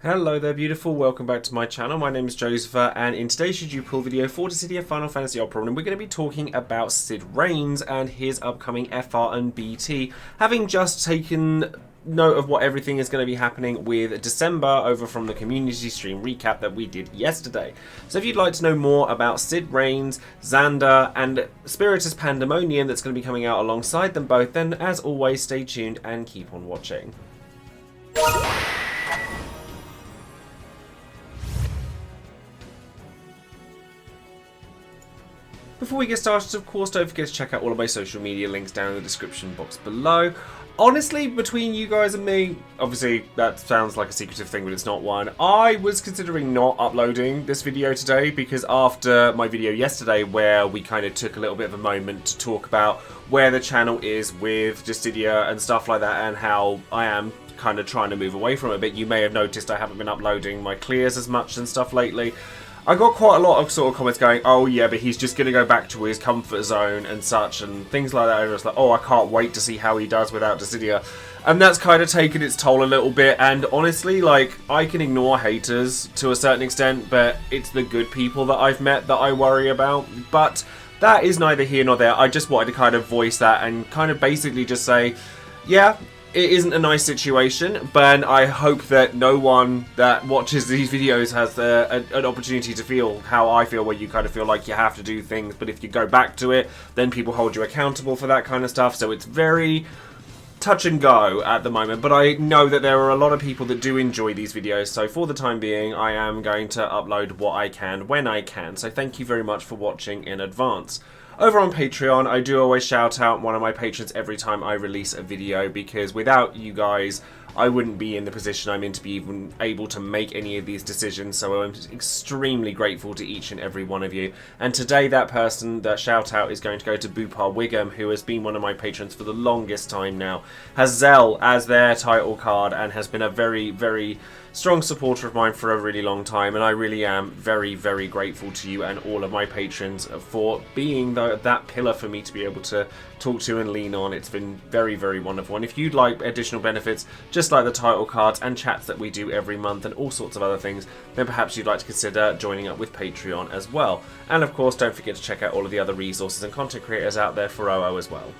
Hello there beautiful, welcome back to my channel. My name is Joesephyr, and in today's YouTube pull video for Dissidia Final Fantasy Opera Omnia, we're going to be talking about Cid Raines and his upcoming FR and BT, having just taken note of what everything is going to be happening with December over from the community stream recap that we did yesterday. So if you'd like to know more about Cid Raines, Xande, and Spiritus Pandemonium that's going to be coming out alongside them both, then as always stay tuned and keep on watching. Before we get started, of course, don't forget to check out all of my social media links down in the description box below. Honestly, between you guys and me, obviously that sounds like a secretive thing, but it's not one. I was considering not uploading this video today because after my video yesterday where we kind of took a little bit of a moment to talk about where the channel is with Dissidia and stuff like that and how I am kind of trying to move away from it a bit, you may have noticed I haven't been uploading my clears as much and stuff lately. I got quite a lot of sort of comments going, oh yeah, but he's just going to go back to his comfort zone and such, and things like that. I was like, oh, I can't wait to see how he does without Dissidia. And that's kind of taken its toll a little bit, and honestly, like, I can ignore haters to a certain extent, but it's the good people that I've met that I worry about. But that is neither here nor there. I just wanted to kind of voice that and kind of basically just say, yeah, it isn't a nice situation, but I hope that no one that watches these videos has an opportunity to feel how I feel, where you kind of feel like you have to do things, but if you go back to it, then people hold you accountable for that kind of stuff, so it's very touch and go at the moment, but I know that there are a lot of people that do enjoy these videos, so for the time being, I am going to upload what I can when I can, so thank you very much for watching in advance. Over on Patreon, I do always shout out one of my patrons every time I release a video, because without you guys, I wouldn't be in the position I'm in to be even able to make any of these decisions, so I'm extremely grateful to each and every one of you. And today that person, that shout out, is going to go to Boopar Wiggum, who has been one of my patrons for the longest time now, has Zell as their title card, and has been a very, very strong supporter of mine for a really long time, and I really am very, very grateful to you and all of my patrons for being that pillar for me to be able to talk to and lean on. It's been very, very wonderful, and if you'd like additional benefits, just like the title cards and chats that we do every month and all sorts of other things, then perhaps you'd like to consider joining up with Patreon as well. And of course, don't forget to check out all of the other resources and content creators out there for OO as well.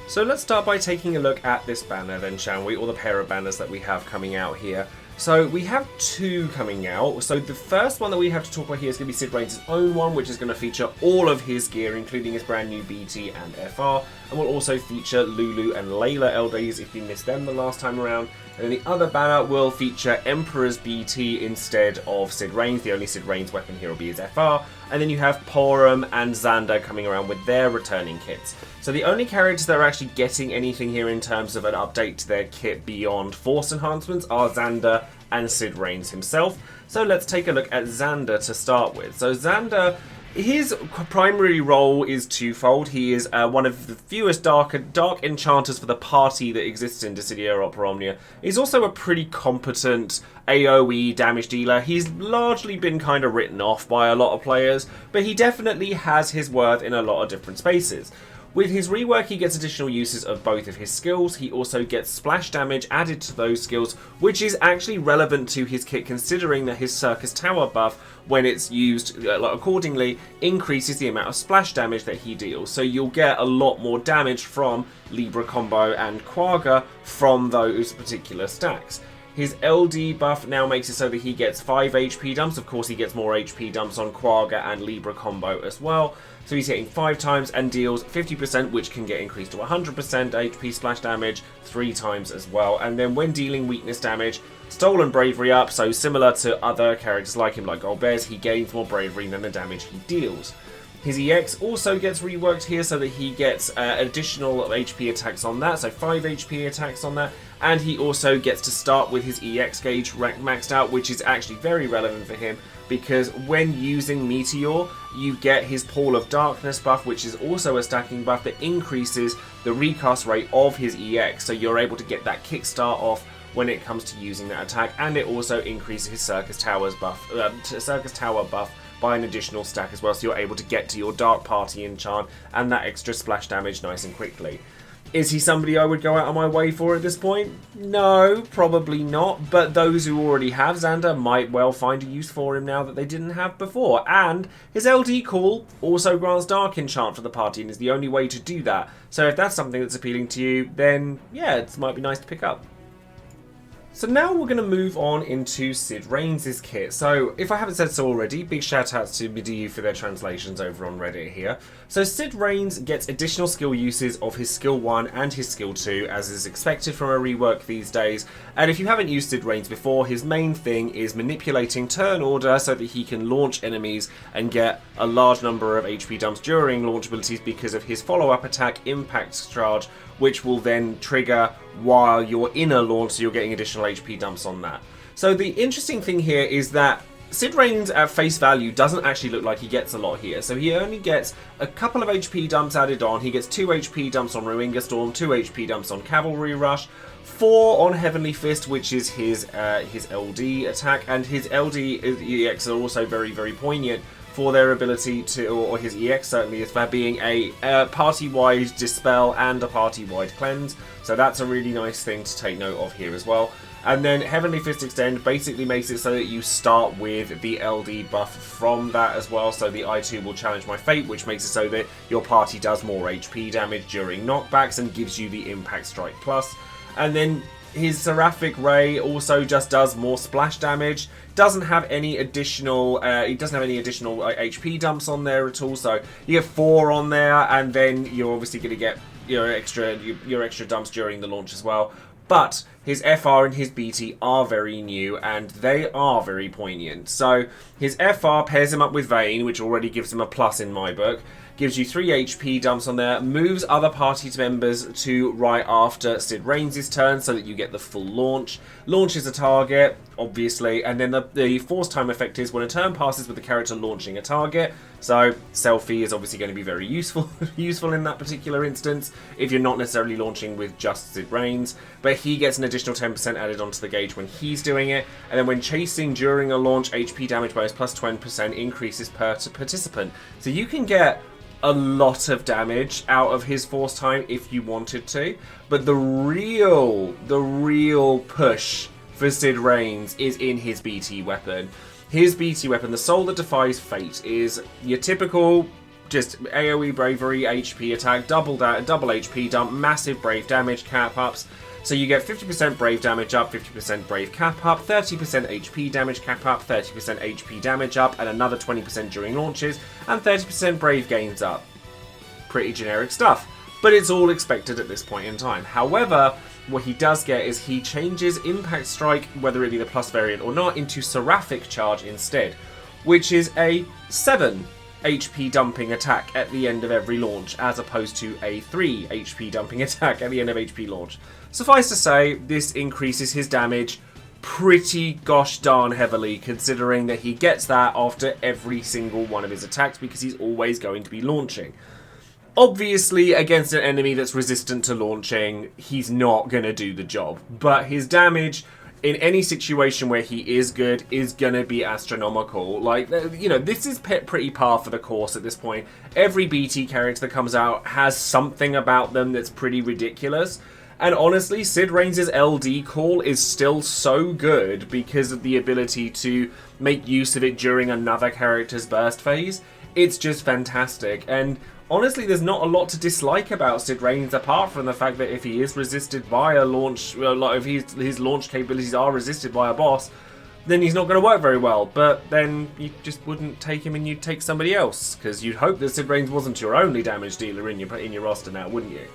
So let's start by taking a look at this banner then, shall we? Or the pair of banners that we have coming out here. So we have two coming out. So the first one that we have to talk about here is going to be Cid Raines' own one, which is going to feature all of his gear, including his brand new BT and FR, and will also feature Lulu and Layla LDs if you missed them the last time around. And then the other banner will feature Emperor's BT instead of Cid Raines. The only Cid Raines weapon here will be his FR. And then you have Porum and Xande coming around with their returning kits. So the only characters that are actually getting anything here in terms of an update to their kit beyond force enhancements are Xande and Cid Raines himself. So let's take a look at Xande to start with. So Xande, his primary role is twofold. He is one of the fewest dark enchanters for the party that exists in Dissidia Opera Omnia. He's also a pretty competent AoE damage dealer. He's largely been kind of written off by a lot of players, but he definitely has his worth in a lot of different spaces. With his rework, he gets additional uses of both of his skills. He also gets splash damage added to those skills, which is actually relevant to his kit, considering that his Circus Tower buff, when it's used accordingly, increases the amount of splash damage that he deals. So you'll get a lot more damage from Libra Combo and Quagga from those particular stacks. His LD buff now makes it so that he gets 5 HP dumps. Of course, he gets more HP dumps on Quagga and Libra Combo as well. So he's hitting 5 times and deals 50%, which can get increased to 100% HP splash damage 3 times as well. And then when dealing weakness damage, Stolen Bravery up, so similar to other characters like him, like Golbez, he gains more bravery than the damage he deals. His EX also gets reworked here so that he gets additional HP attacks on that, so 5 HP attacks on that, and he also gets to start with his EX gauge maxed out, which is actually very relevant for him, because when using Meteor, you get his Pall of Darkness buff, which is also a stacking buff that increases the recast rate of his EX, so you're able to get that kickstart off when it comes to using that attack, and it also increases his Circus Tower buff by an additional stack as well, so you're able to get to your Dark Party enchant and that extra splash damage nice and quickly. Is he somebody I would go out of my way for at this point? No, probably not. But those who already have Xande might well find a use for him now that they didn't have before. And his LD call also grants Dark Enchant for the party and is the only way to do that. So if that's something that's appealing to you, then yeah, it might be nice to pick up. So now we're going to move on into Cid Raines' kit. So if I haven't said so already, big shout out to Midiu for their translations over on Reddit here. So Cid Raines gets additional skill uses of his skill 1 and his skill 2 as is expected from a rework these days. And if you haven't used Cid Raines before, his main thing is manipulating turn order so that he can launch enemies and get a large number of HP dumps during launch abilities because of his follow-up attack impact charge, which will then trigger while you're in a launch, so you're getting additional HP dumps on that. So the interesting thing here is that Cid Raines at face value doesn't actually look like he gets a lot here. So he only gets a couple of HP dumps added on. He gets 2 HP dumps on Ruinga Storm, 2 HP dumps on Cavalry Rush, 4 on Heavenly Fist, which is his LD attack, and his LD EX are also very, very poignant for their ability to, or his EX certainly is for being a party-wide Dispel and a party-wide Cleanse. So that's a really nice thing to take note of here as well. And then Heavenly Fist Extend basically makes it so that you start with the LD buff from that as well. So the I2 will challenge my fate, which makes it so that your party does more HP damage during knockbacks and gives you the Impact Strike Plus. And then his Seraphic Ray also just does more splash damage. Doesn't have any additional. It doesn't have any additional HP dumps on there at all. So you get 4 on there, and then you're obviously going to get your extra dumps during the launch as well. But his FR and his BT are very new, and they are very poignant. So his FR pairs him up with Vayne, which already gives him a plus in my book. Gives you 3 HP dumps on there, moves other party members to right after Cid Raines' turn so that you get the full launch. Launches a target, obviously, and then the force time effect is when a turn passes with the character launching a target. So selfie is obviously going to be very useful in that particular instance if you're not necessarily launching with just Cid Raines. But he gets an additional 10% added onto the gauge when he's doing it. And then when chasing during a launch, HP damage bonus plus 20% increases per participant. So you can get a lot of damage out of his force time if you wanted to, but the real push for Cid Raines is in his BT weapon. His BT weapon, the Soul That Defies Fate, is your typical just AoE bravery HP attack, double HP dump, massive brave damage cap ups. So you get 50% brave damage up, 50% brave cap up, 30% HP damage cap up, 30% HP damage up, and another 20% during launches, and 30% brave gains up. Pretty generic stuff, but it's all expected at this point in time. However, what he does get is he changes Impact Strike, whether it be the plus variant or not, into Seraphic Charge instead, which is a 7 HP dumping attack at the end of every launch, as opposed to a 3 HP dumping attack at the end of HP launch. Suffice to say, this increases his damage pretty gosh darn heavily, considering that he gets that after every single one of his attacks because he's always going to be launching. Obviously, against an enemy that's resistant to launching, he's not going to do the job, but his damage in any situation where he is good is going to be astronomical. Like, you know, this is pretty par for the course at this point. Every BT character that comes out has something about them that's pretty ridiculous. And honestly, Cid Raines' LD call is still so good because of the ability to make use of it during another character's burst phase. It's just fantastic. And honestly, there's not a lot to dislike about Cid Raines apart from the fact that if he is resisted by a launch, if his launch capabilities are resisted by a boss, then he's not going to work very well. But then you just wouldn't take him and you'd take somebody else, because you'd hope that Cid Raines wasn't your only damage dealer in your roster now, wouldn't you?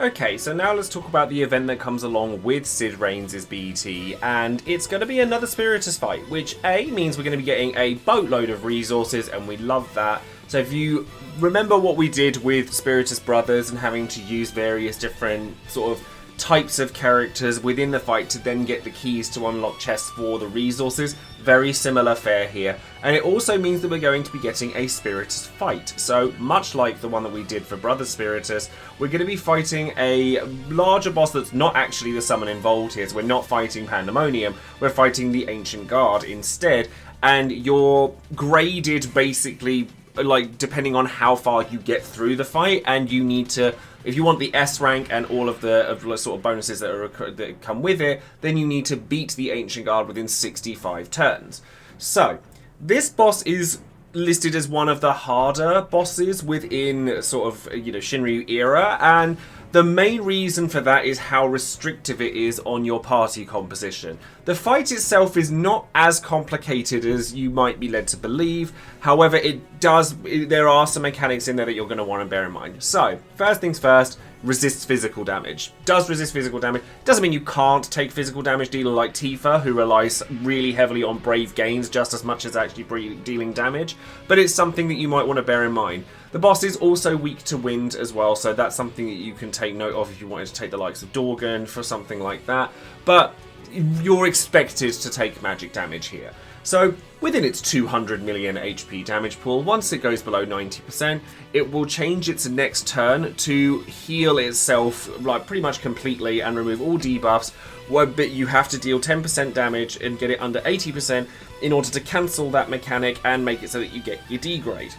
Okay, so now let's talk about the event that comes along with Cid Raines' BT, and it's going to be another Spiritus fight, which A, means we're going to be getting a boatload of resources, and we love that. So if you remember what we did with Spiritus Brothers and having to use various different sort of types of characters within the fight to then get the keys to unlock chests for the resources, very similar fare here. And it also means that we're going to be getting a Spiritus fight. So much like the one that we did for Brother Spiritus, we're going to be fighting a larger boss that's not actually the summon involved here. So we're not fighting Pandemonium, we're fighting the Ancient Guard instead. And your graded, basically, like, depending on how far you get through the fight, and you need to, if you want the S rank and all of the sort of bonuses that come with it, then you need to beat the Ancient Guard within 65 turns. So, this boss is listed as one of the harder bosses within sort of, you know, Shinryu era, and the main reason for that is how restrictive it is on your party composition. The fight itself is not as complicated as you might be led to believe. However, there are some mechanics in there that you're going to want to bear in mind. So, first things first, resists physical damage. Does resist physical damage. Doesn't mean you can't take physical damage. Dealer like Tifa, who relies really heavily on brave gains just as much as actually dealing damage. But it's something that you might want to bear in mind. The boss is also weak to wind as well, so that's something that you can take note of if you wanted to take the likes of Dorgan for something like that. But you're expected to take magic damage here. So, within its 200 million HP damage pool, once it goes below 90%, it will change its next turn to heal itself like pretty much completely and remove all debuffs, but you have to deal 10% damage and get it under 80% in order to cancel that mechanic and make it so that you get your D grade.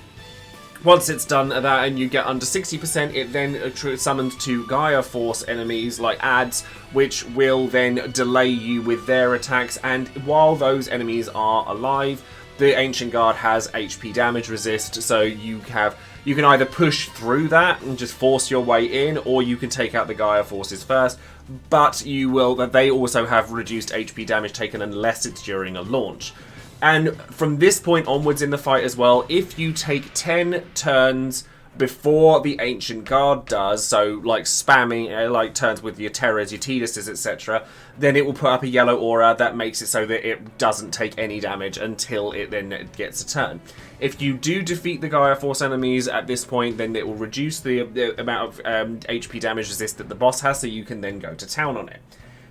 Once it's done that and you get under 60%, it then summons 2 Gaia Force enemies like ads, which will then delay you with their attacks, and while those enemies are alive, the Ancient Guard has HP damage resist, so you can either push through that and just force your way in, or you can take out the Gaia Forces first, but they also have reduced HP damage taken unless it's during a launch. And from this point onwards in the fight as well, if you take 10 turns before the Ancient Guard does, so like spamming like turns with your Terrors, your Tiduses, etc., then it will put up a yellow aura that makes it so that it doesn't take any damage until it then gets a turn. If you do defeat the Gaia Force enemies at this point, then it will reduce the amount of HP damage resist that the boss has, so you can then go to town on it.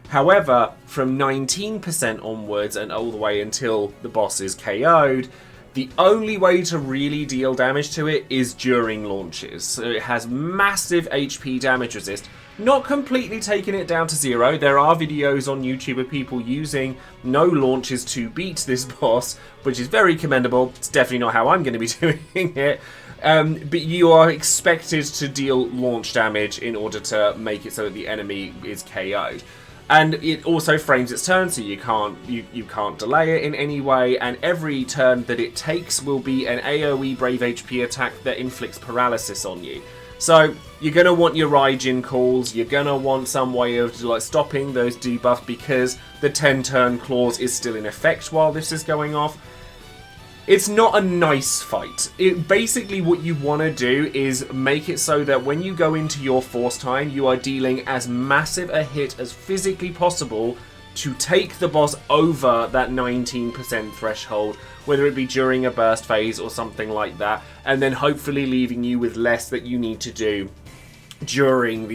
However, from 19% onwards and all the way until the boss is KO'd, the only way to really deal damage to it is during launches. So it has massive HP damage resist, not completely taking it down to 0. There are videos on YouTube of people using no launches to beat this boss, which is very commendable. It's definitely not how I'm going to be doing it. But you are expected to deal launch damage in order to make it so that the enemy is KO'd. And it also frames its turn, so you can't delay it in any way, and every turn that it takes will be an AoE Brave HP attack that inflicts paralysis on you. So you're going to want your Raijin calls, you're going to want some way of like stopping those debuffs because the 10 turn clause is still in effect while this is going off. It's not a nice fight. Basically what you want to do is make it so that when you go into your force time, you are dealing as massive a hit as physically possible to take the boss over that 19% threshold, whether it be during a burst phase or something like that, and then hopefully leaving you with less that you need to do during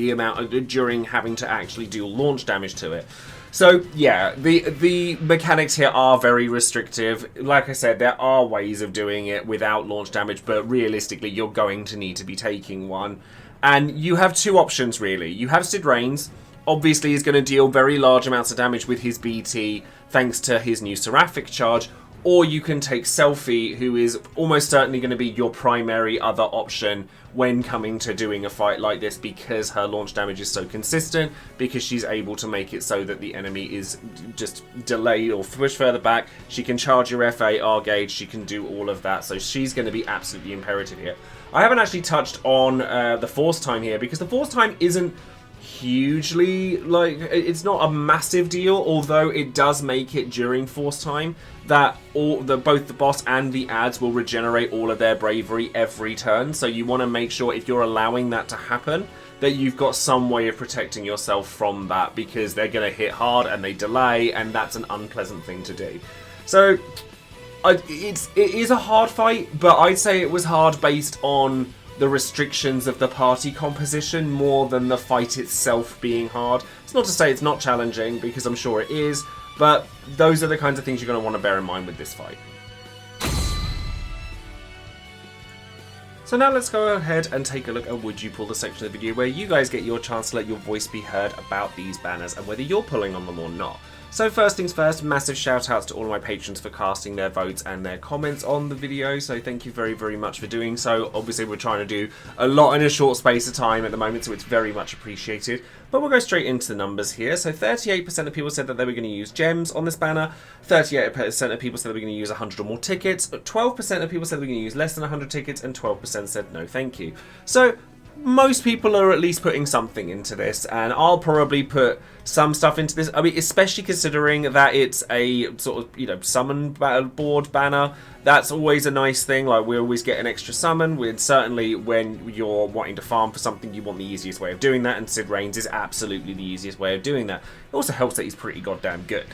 having to actually do launch damage to it. So, yeah, the mechanics here are very restrictive. Like I said, there are ways of doing it without launch damage, but realistically, you're going to need to be taking one. And you have 2 options, really. You have Cid Raines. Obviously, he's going to deal very large amounts of damage with his BT, thanks to his new Seraphic charge. Or you can take Selphie, who is almost certainly going to be your primary other option when coming to doing a fight like this, because her launch damage is so consistent, because she's able to make it so that the enemy is just delayed or pushed further back. She can charge your FA, R gauge, she can do all of that, so she's going to be absolutely imperative here. I haven't actually touched on the force time here, because the force time isn't hugely, like, it's not a massive deal, although it does make it during force time that both the boss and the ads will regenerate all of their bravery every turn, so you want to make sure if you're allowing that to happen that you've got some way of protecting yourself from that, because they're going to hit hard and they delay, and that's an unpleasant thing to do. So it is a hard fight, but I'd say it was hard based on the restrictions of the party composition more than the fight itself being hard. It's not to say it's not challenging, because I'm sure it is, but those are the kinds of things you're going to want to bear in mind with this fight. So now let's go ahead and take a look at Would You Pull, the section of the video where you guys get your chance to let your voice be heard about these banners and whether you're pulling on them or not. So first things first, massive shout outs to all of my patrons for casting their votes and their comments on the video, so thank you very, very much for doing so. Obviously we're trying to do a lot in a short space of time at the moment, so it's very much appreciated. But we'll go straight into the numbers here. So 38% of people said that they were going to use gems on this banner, 38% of people said they were going to use 100 or more tickets, 12% of people said they were going to use less than 100 tickets, and 12% said no thank you. So most people are at least putting something into this, and I'll probably put some stuff into this. I mean, especially considering that it's a sort of, you know, summon board banner. That's always a nice thing. Like, we always get an extra summon. Certainly when you're wanting to farm for something, you want the easiest way of doing that, and Cid Raines is absolutely the easiest way of doing that. It also helps that he's pretty goddamn good.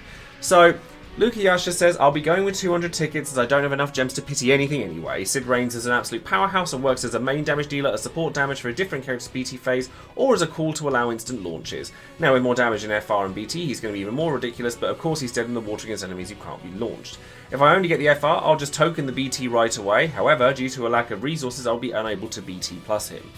So Luca Yasha says, I'll be going with 200 tickets as I don't have enough gems to pity anything anyway. Cid Raines is an absolute powerhouse and works as a main damage dealer, a support damage for a different character's BT phase, or as a call to allow instant launches. Now with more damage in FR and BT, he's going to be even more ridiculous, but of course he's dead in the water against enemies who can't be launched. If I only get the FR, I'll just token the BT right away. However, due to a lack of resources, I'll be unable to BT plus him.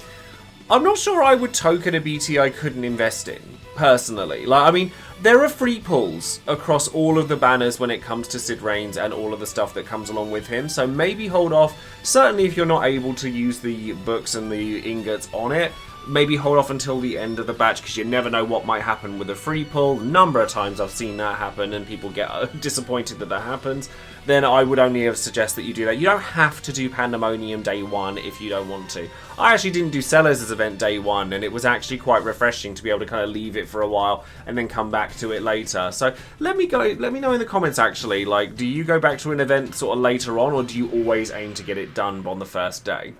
I'm not sure I would token a BT I couldn't invest in, personally. Like, I mean, there are free pulls across all of the banners when it comes to Cid Raines and all of the stuff that comes along with him, so maybe hold off. Certainly if you're not able to use the books and the ingots on it, maybe hold off until the end of the batch, because you never know what might happen with a free pull. A number of times I've seen that happen and people get disappointed that happens. Then I would only suggest that you do that. You don't have to do Pandemonium day one if you don't want to. I actually didn't do Sellers' event day one, and it was actually quite refreshing to be able to kind of leave it for a while and then come back to it later. So let me know in the comments actually, like, do you go back to an event sort of later on, or do you always aim to get it done on the first day?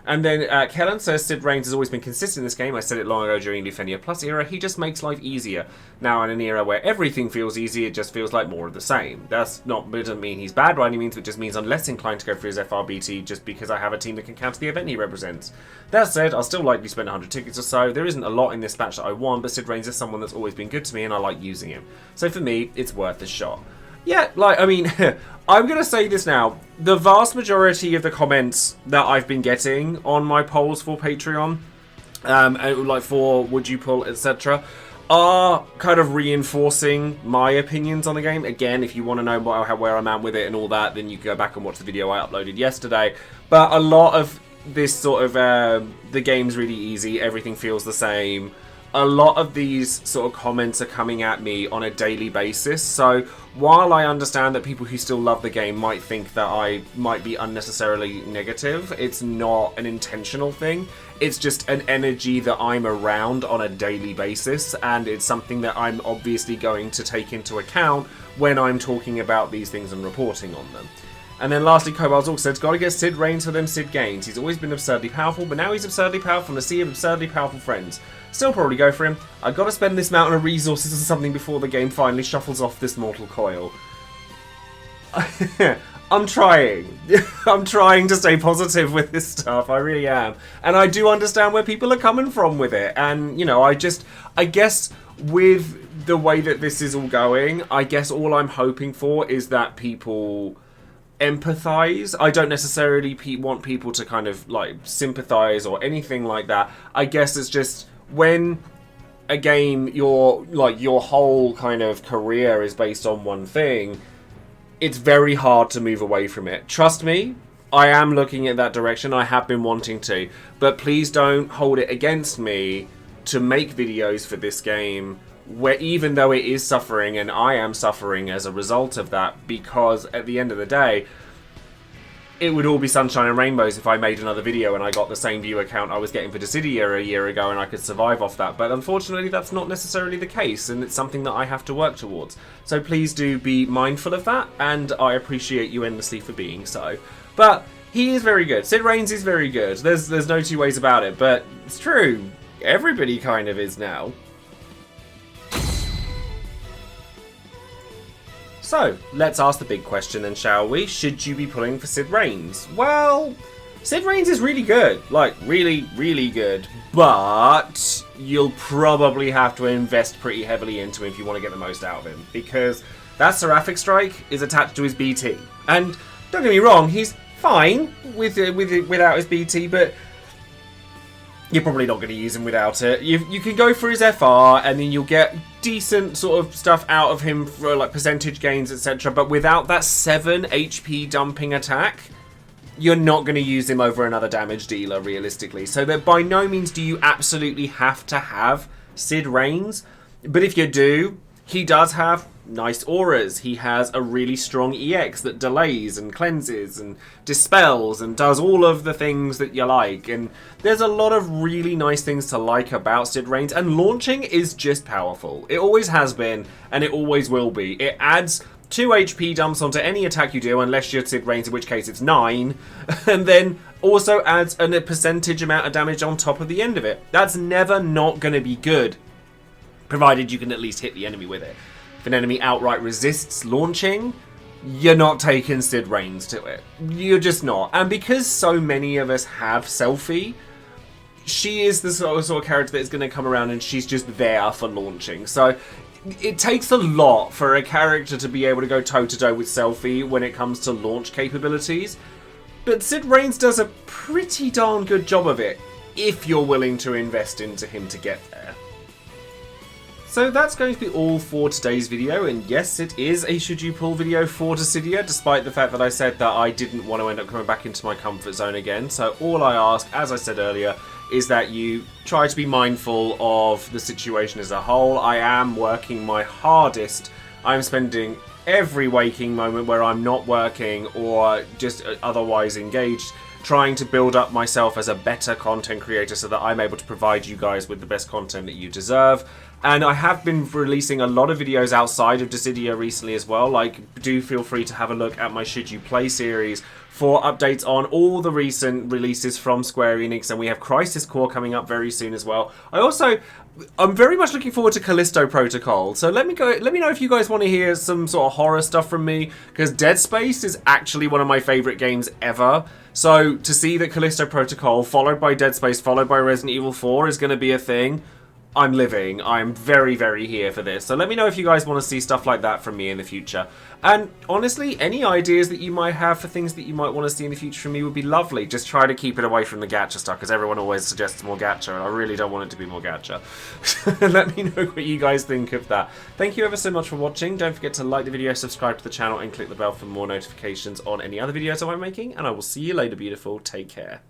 And then Kellen says, Cid Raines has always been consistent in this game. I said it long ago during the Defendia Plus era. He just makes life easier. Now in an era where everything feels easy, it just feels like more of the same. It doesn't mean he's bad by any means, it just means I'm less inclined to go for his FRBT just because I have a team that can counter the event he represents. That said, I'll still likely spend 100 tickets or so. There isn't a lot in this batch that I want, but Cid Raines is someone that's always been good to me and I like using him. So for me, it's worth a shot. Yeah, like, I mean, I'm going to say this now. The vast majority of the comments that I've been getting on my polls for Patreon, like for would you pull, etc., are kind of reinforcing my opinions on the game. Again, if you want to know where I'm at with it and all that, then you can go back and watch the video I uploaded yesterday. But a lot of this sort of, the game's really easy, everything feels the same. A lot of these sort of comments are coming at me on a daily basis, so while I understand that people who still love the game might think that I might be unnecessarily negative, it's not an intentional thing. It's just an energy that I'm around on a daily basis, and it's something that I'm obviously going to take into account when I'm talking about these things and reporting on them. And then lastly, Cobal's also said, gotta get Cid Raines for them Cid gains. He's always been absurdly powerful, but now he's absurdly powerful in a sea of absurdly powerful friends. Still probably go for him. I've got to spend this mountain of resources or something before the game finally shuffles off this mortal coil. I'm trying. I'm trying to stay positive with this stuff. I really am. And I do understand where people are coming from with it. And, you know, I guess with the way that this is all going, I guess all I'm hoping for is that people empathize. I don't necessarily want people to kind of, like, sympathize or anything like that. I guess it's just when a game, your whole kind of career is based on one thing, it's very hard to move away from it. Trust me, I am looking at that direction. I have been wanting to. But please don't hold it against me to make videos for this game where, even though it is suffering, and I am suffering as a result of that, because at the end of the day, it would all be sunshine and rainbows if I made another video and I got the same viewer count I was getting for Dissidia a year ago and I could survive off that. But unfortunately, that's not necessarily the case, and it's something that I have to work towards. So please do be mindful of that, and I appreciate you endlessly for being so. But he is very good. Cid Raines is very good. There's no two ways about it, but it's true. Everybody kind of is now. So, let's ask the big question then, shall we? Should you be pulling for Cid Raines? Well, Cid Raines is really good. Like, really, really good. But you'll probably have to invest pretty heavily into him if you want to get the most out of him. Because that Seraphic Strike is attached to his BT. And, don't get me wrong, he's fine without his BT, but you're probably not going to use him without it. You can go for his FR, and then you'll get decent sort of stuff out of him for like percentage gains, etc. But without that 7 HP dumping attack, you're not going to use him over another damage dealer, realistically. So that by no means do you absolutely have to have Cid Raines. But if you do, he does have nice auras. He has a really strong EX that delays and cleanses and dispels and does all of the things that you like. And there's a lot of really nice things to like about Cid Raines. And launching is just powerful. It always has been, and it always will be. It adds 2 HP dumps onto any attack you do, unless you're Cid Raines, in which case it's 9. And then also adds a percentage amount of damage on top of the end of it. That's never not going to be good, provided you can at least hit the enemy with it. If an enemy outright resists launching, you're not taking Cid Raines to it. You're just not. And because so many of us have Selfie, she is the sort of character that is going to come around and she's just there for launching. So it takes a lot for a character to be able to go toe-to-toe with Selfie when it comes to launch capabilities. But Cid Raines does a pretty darn good job of it, if you're willing to invest into him to get there. So that's going to be all for today's video, and yes, it is a should you pull video for Dissidia, despite the fact that I said that I didn't want to end up coming back into my comfort zone again. So all I ask, as I said earlier, is that you try to be mindful of the situation as a whole. I am working my hardest. I'm spending every waking moment where I'm not working or just otherwise engaged, trying to build up myself as a better content creator so that I'm able to provide you guys with the best content that you deserve. And I have been releasing a lot of videos outside of Dissidia recently as well. Like, do feel free to have a look at my Should You Play series for updates on all the recent releases from Square Enix, and we have Crisis Core coming up very soon as well. I'm very much looking forward to Callisto Protocol. So let me know if you guys want to hear some sort of horror stuff from me, because Dead Space is actually one of my favorite games ever. So to see that Callisto Protocol, followed by Dead Space, followed by Resident Evil 4 is going to be a thing, I'm living. I'm very, very here for this. So let me know if you guys want to see stuff like that from me in the future. And honestly, any ideas that you might have for things that you might want to see in the future from me would be lovely. Just try to keep it away from the gacha stuff, because everyone always suggests more gacha, and I really don't want it to be more gacha. Let me know what you guys think of that. Thank you ever so much for watching. Don't forget to like the video, subscribe to the channel, and click the bell for more notifications on any other videos I'm making. And I will see you later, beautiful. Take care.